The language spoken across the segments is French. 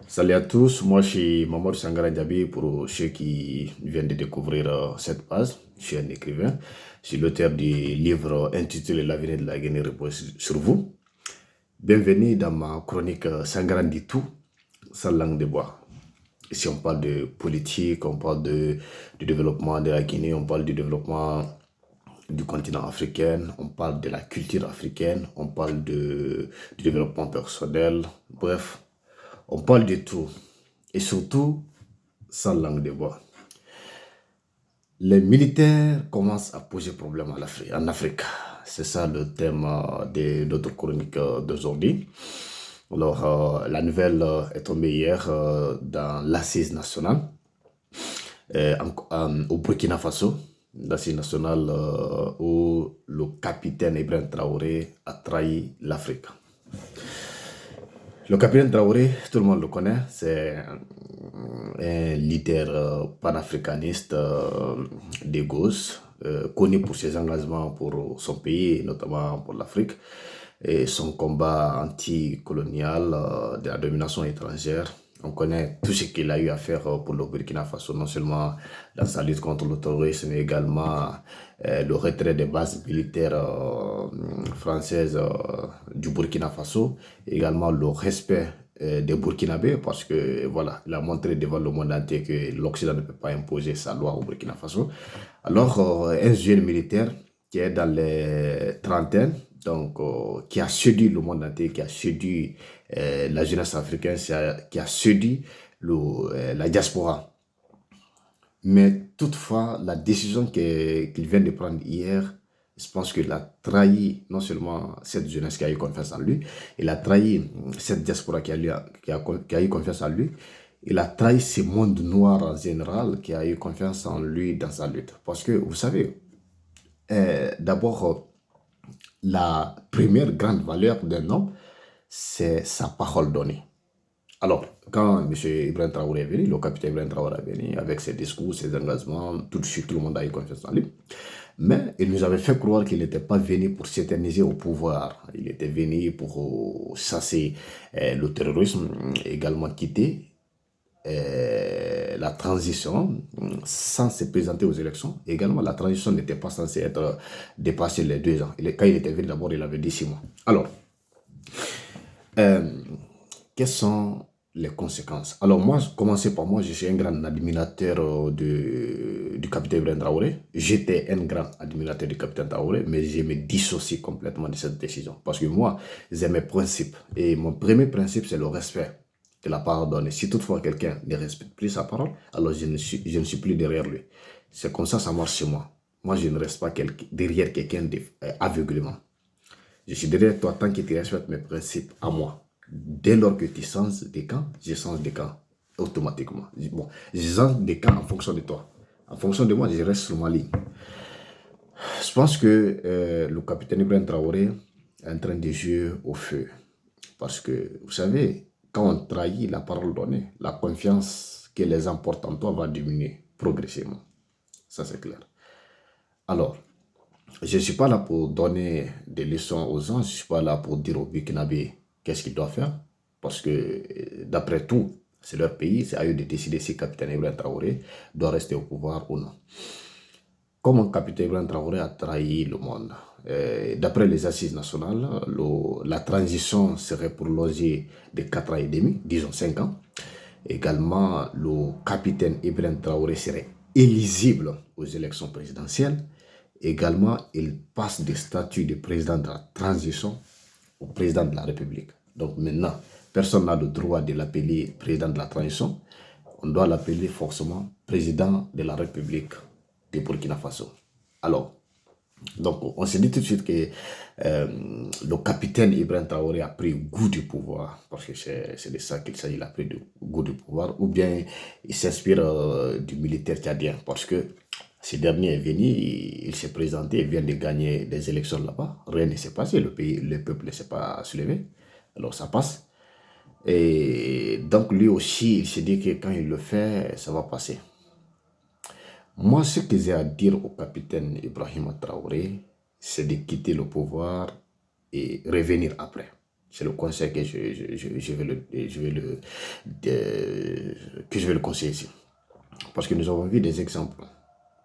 Salut à tous, moi je suis Mamadou Sangara Diaby pour ceux qui viennent de découvrir cette page. Je suis un écrivain, je suis l'auteur du livre intitulé L'avenir de la Guinée repose sur vous. Bienvenue dans ma chronique Sangara dit tout, sans langue de bois. Ici on parle de politique, on parle du développement de la Guinée, on parle du développement du continent africain, on parle de la culture africaine, on parle du développement personnel, bref, on parle de tout. Et surtout, sans langue de bois. Les militaires commencent à poser problème en Afrique. C'est ça le thème de notre chronique d'aujourd'hui. Alors, la nouvelle est tombée hier dans l'assise nationale au Burkina Faso. L'assise nationale où le capitaine Ibrahim Traoré a trahi l'Afrique. Le capitaine Traoré, tout le monde le connaît, c'est un leader panafricaniste de gauche, connu pour ses engagements pour son pays, notamment pour l'Afrique, et son combat anticolonial de la domination étrangère. On connaît tout ce qu'il a eu à faire pour le Burkina Faso, non seulement dans sa lutte contre le terrorisme, mais également le retrait des bases militaires françaises du Burkina Faso, également le respect des Burkinabés, parce que voilà, il a montré devant le monde entier que l'Occident ne peut pas imposer sa loi au Burkina Faso. Alors, un jeune militaire qui est dans les trentaines, donc qui a séduit le monde entier, qui a séduit la jeunesse africaine, qui a séduit la diaspora. Mais toutefois, la décision qu'il vient de prendre hier, je pense qu'il a trahi non seulement cette jeunesse qui a eu confiance en lui, il a trahi cette diaspora qui a eu confiance en lui, il a trahi ce monde noir en général qui a eu confiance en lui dans sa lutte. Parce que, vous savez, d'abord, la première grande valeur d'un homme, c'est sa parole donnée. Alors, quand M. Ibrahim Traoré est venu, le capitaine Ibrahim Traoré est venu avec ses discours, ses engagements, tout de suite, tout le monde a eu confiance en lui. Mais il nous avait fait croire qu'il n'était pas venu pour s'éterniser au pouvoir. Il était venu pour chasser le terrorisme, également quitter la transition sans se présenter aux élections. Également, la transition n'était pas censée être dépassée les 2 ans. Quand il était venu d'abord, il avait dit 6 mois. Alors, quelles sont les conséquences? Alors moi, commencez par moi, je suis un grand admirateur du capitaine Ibrahim Traoré. J'étais un grand admirateur du capitaine Traoré, mais je me dissocie complètement de cette décision. Parce que moi, j'ai mes principes. Et mon premier principe, c'est le respect de la parole donnée. Si toutefois quelqu'un ne respecte plus sa parole, alors je ne suis plus derrière lui. C'est comme ça marche chez moi. Moi, je ne reste pas derrière quelqu'un aveuglément. Je suis derrière toi tant que tu respectes mes principes à moi. Dès lors que tu changes de camp, je change de camp automatiquement. Bon, je change de camp en fonction de toi. En fonction de moi, je reste sur ma ligne. Je pense que le capitaine Ibrahim Traoré est en train de jouer au feu. Parce que, vous savez, quand on trahit la parole donnée, la confiance que les gens portent en toi va diminuer progressivement. Ça, c'est clair. Alors, je ne suis pas là pour donner des leçons aux gens, je ne suis pas là pour dire aux Burkinabés qu'est-ce qu'ils doivent faire. Parce que, d'après tout, c'est leur pays, c'est à eux de décider si capitaine Ibrahim Traoré doit rester au pouvoir ou non. Comment capitaine Ibrahim Traoré a trahi le monde? D'après les assises nationales, la transition serait prolongée de 4 ans et demi, disons 5 ans. Également, le capitaine Ibrahim Traoré serait éligible aux élections présidentielles. Également, il passe du statut de président de la transition au président de la République. Donc maintenant, personne n'a le droit de l'appeler président de la transition. On doit l'appeler forcément président de la République de Burkina Faso. Alors, donc on s'est dit tout de suite que le capitaine Ibrahim Traoré a pris goût du pouvoir, parce que c'est de ça qu'il s'agit, il a pris goût du pouvoir, ou bien il s'inspire du militaire tchadien, parce que ce dernier est venu, il s'est présenté, il vient de gagner des élections là-bas, rien ne s'est passé, le peuple ne s'est pas soulevé, alors ça passe. Et donc lui aussi, il s'est dit que quand il le fait, ça va passer. Moi, ce que j'ai à dire au capitaine Ibrahim Traoré, c'est de quitter le pouvoir et revenir après. C'est le conseil que je vais le conseiller ici. Parce que nous avons vu des exemples.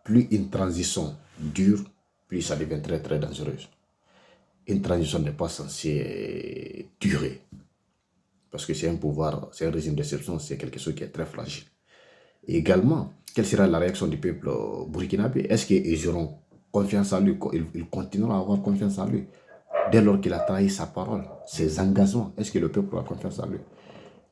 Plus une transition dure, plus ça devient très très dangereuse. Une transition n'est pas censée durer. Parce que c'est un pouvoir, c'est un régime d'exception, c'est quelque chose qui est très fragile. Et également, quelle sera la réaction du peuple burkinabé? Est-ce qu'ils auront confiance en lui? Ils continueront à avoir confiance en lui dès lors qu'il a trahi sa parole, ses engagements? Est-ce que le peuple aura confiance en lui?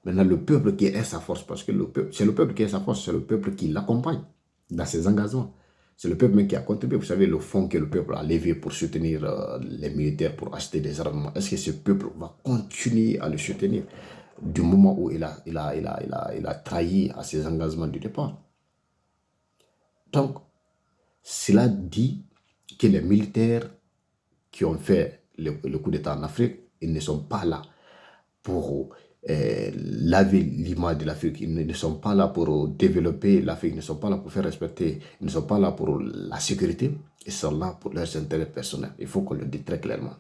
Maintenant, le peuple qui est sa force, parce que c'est le peuple qui est sa force, c'est le peuple qui l'accompagne dans ses engagements. C'est le peuple même qui a contribué. Vous savez, le fonds que le peuple a levé pour soutenir les militaires, pour acheter des armements. Est-ce que ce peuple va continuer à le soutenir du moment où il a trahi à ses engagements du départ? Donc, cela dit que les militaires qui ont fait le coup d'État en Afrique, ils ne sont pas là pour laver l'image de l'Afrique. Ils ne sont pas là pour développer l'Afrique. Ils ne sont pas là pour faire respecter. Ils ne sont pas là pour la sécurité. Ils sont là pour leurs intérêts personnels. Il faut qu'on le dise très clairement.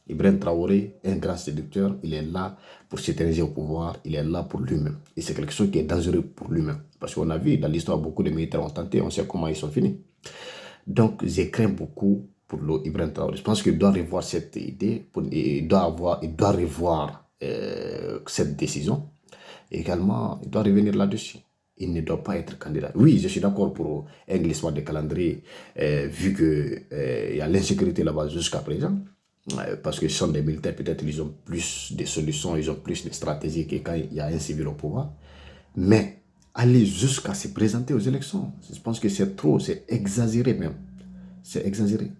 Ibrahim Traoré, un grand séducteur, il est là pour s'éterniser au pouvoir. Il est là pour lui-même. Et c'est quelque chose qui est dangereux pour lui-même. Parce qu'on a vu dans l'histoire, beaucoup de militaires ont tenté. On sait comment ils sont finis. Donc, je crains beaucoup pour Ibrahim Traoré. Je pense qu'il doit revoir cette idée. Il doit revoir cette décision. Et également, il doit revenir là-dessus. Il ne doit pas être candidat. Oui, je suis d'accord pour un glissement de calendrier, vu qu'il y a l'insécurité là-bas jusqu'à présent. Parce que ce sont des militaires, peut-être ils ont plus de solutions, ils ont plus de stratégies que quand il y a un civil au pouvoir. Mais aller jusqu'à se présenter aux élections, je pense que c'est trop, c'est exagéré même. C'est exagéré.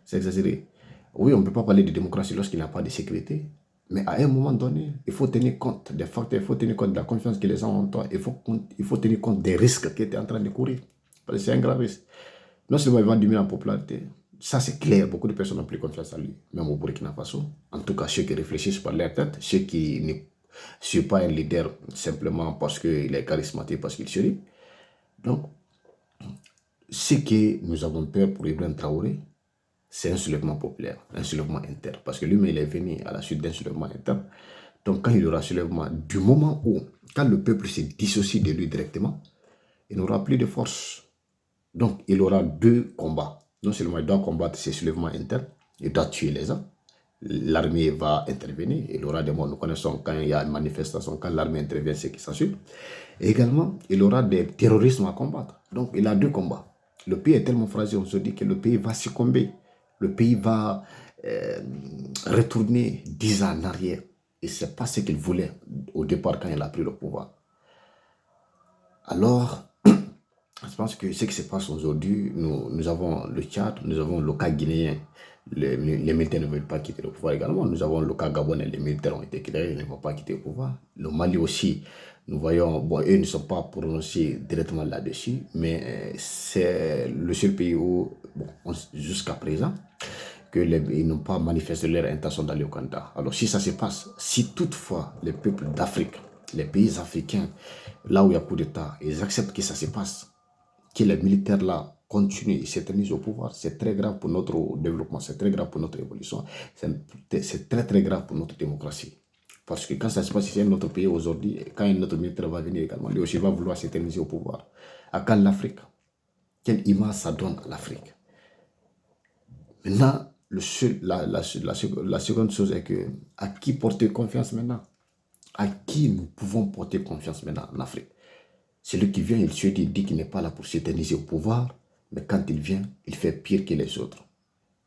C'est exagéré. Oui, on ne peut pas parler de démocratie lorsqu'il n'y a pas de sécurité. Mais à un moment donné, il faut tenir compte des facteurs, il faut tenir compte de la confiance que les gens ont en toi, il faut tenir compte des risques que tu es en train de courir. Parce que c'est un grave risque. Non seulement il va diminuer en popularité, ça c'est clair, beaucoup de personnes n'ont plus confiance en lui, même au Burkina Faso. En tout cas, ceux qui réfléchissent par leur tête, ceux qui ne suivent pas un leader simplement parce qu'il est charismatique, parce qu'il sourit. Donc, ce que nous avons peur pour Ibrahim Traoré, c'est un soulèvement populaire, un soulèvement interne. Parce que lui-même, il est venu à la suite d'un soulèvement interne. Donc, quand il y aura soulèvement, du moment où, quand le peuple se dissocie de lui directement, il n'aura plus de force. Donc, il aura deux combats. Non seulement il doit combattre ces soulèvements internes, il doit tuer les gens. L'armée va intervenir. Il aura des morts. Nous connaissons quand il y a une manifestation, quand l'armée intervient, c'est qui s'ensuit. Et également, il aura des terrorismes à combattre. Donc, il a deux combats. Le pays est tellement fragile, on se dit que le pays va succomber. Le pays va retourner 10 ans en arrière. Et ce n'est pas ce qu'il voulait au départ quand il a pris le pouvoir. Alors, je pense que ce qui se passe aujourd'hui, nous avons le Tchad, nous avons le cas guinéen. Les militaires ne veulent pas quitter le pouvoir également. Nous avons le cas gabonais, les militaires ont été créés, ils ne vont pas quitter le pouvoir. Le Mali aussi, nous voyons, bon, eux ne sont pas prononcés directement là-dessus, mais c'est le seul pays où, bon, jusqu'à présent, ils n'ont pas manifesté leur intention d'aller au Canada. Alors si ça se passe, si toutefois les peuples d'Afrique, les pays africains, là où il y a coup d'État, ils acceptent que ça se passe, que les militaires là continuent et s'éternisent au pouvoir, c'est très grave pour notre développement, c'est très grave pour notre évolution, c'est très très grave pour notre démocratie. Parce que quand ça se passe ici, un autre pays aujourd'hui, quand un autre militaire va venir également, lui aussi va vouloir s'éterniser au pouvoir. À quand l'Afrique? Quelle image ça donne à l'Afrique? Maintenant, la seconde chose est que, à qui porter confiance maintenant? À qui nous pouvons porter confiance maintenant en Afrique? Celui qui vient, il se dit qu'il n'est pas là pour s'éterniser au pouvoir, mais quand il vient, il fait pire que les autres.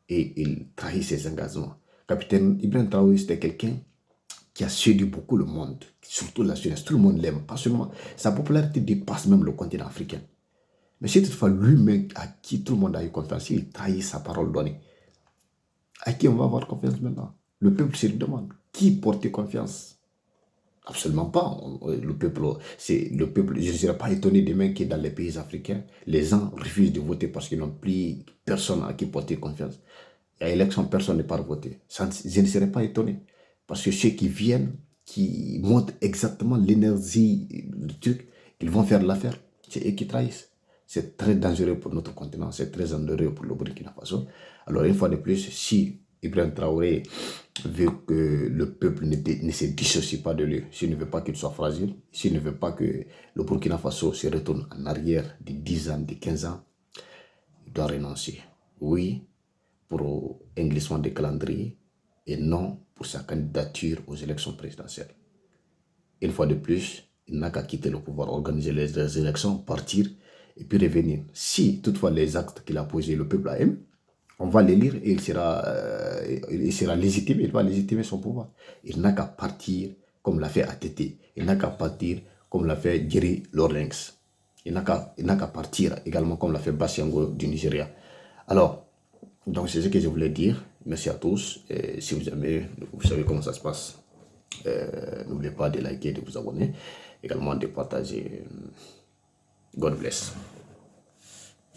Et il trahit ses engagements. Capitaine Ibrahim Traoré, c'était quelqu'un qui a séduit beaucoup le monde, surtout la jeunesse. Tout le monde l'aime, pas seulement. Sa popularité dépasse même le continent africain. Mais c'est toutefois lui-même à qui tout le monde a eu confiance, il trahit sa parole donnée. À qui on va avoir confiance maintenant? Le peuple se demande, qui porte confiance? Absolument pas. Le peuple, je ne serais pas étonné demain que dans les pays africains, les gens refusent de voter parce qu'ils n'ont plus personne à qui porter confiance. Il y a élection, personne n'est pas voté. Je ne serais pas étonné. Parce que ceux qui viennent, qui montrent exactement l'énergie du truc, ils vont faire l'affaire. C'est eux qui trahissent. C'est très dangereux pour notre continent. C'est très dangereux pour le Burkina Faso. Alors, une fois de plus, si Ibrahim Traoré veut que le peuple ne se dissocie pas de lui, s'il ne veut pas qu'il soit fragile, s'il ne veut pas que le Burkina Faso se retourne en arrière de 10 ans, de 15 ans, il doit renoncer. Oui, pour un glissement de calendrier et non pour sa candidature aux élections présidentielles. Une fois de plus, il n'a qu'à quitter le pouvoir, organiser les élections, partir et puis revenir. Si toutefois les actes qu'il a posés, le peuple a aimé, on va les lire et il sera légitime, il va légitimer son pouvoir. Il n'a qu'à partir comme l'a fait ATT, il n'a qu'à partir comme l'a fait Jerry Lawrence, il n'a qu'à partir également comme l'a fait Basiango du Nigeria. Alors, donc c'est ce que je voulais dire. Merci à tous. Et si vous aimez, vous savez comment ça se passe. N'oubliez pas de liker, de vous abonner, également de partager. God bless.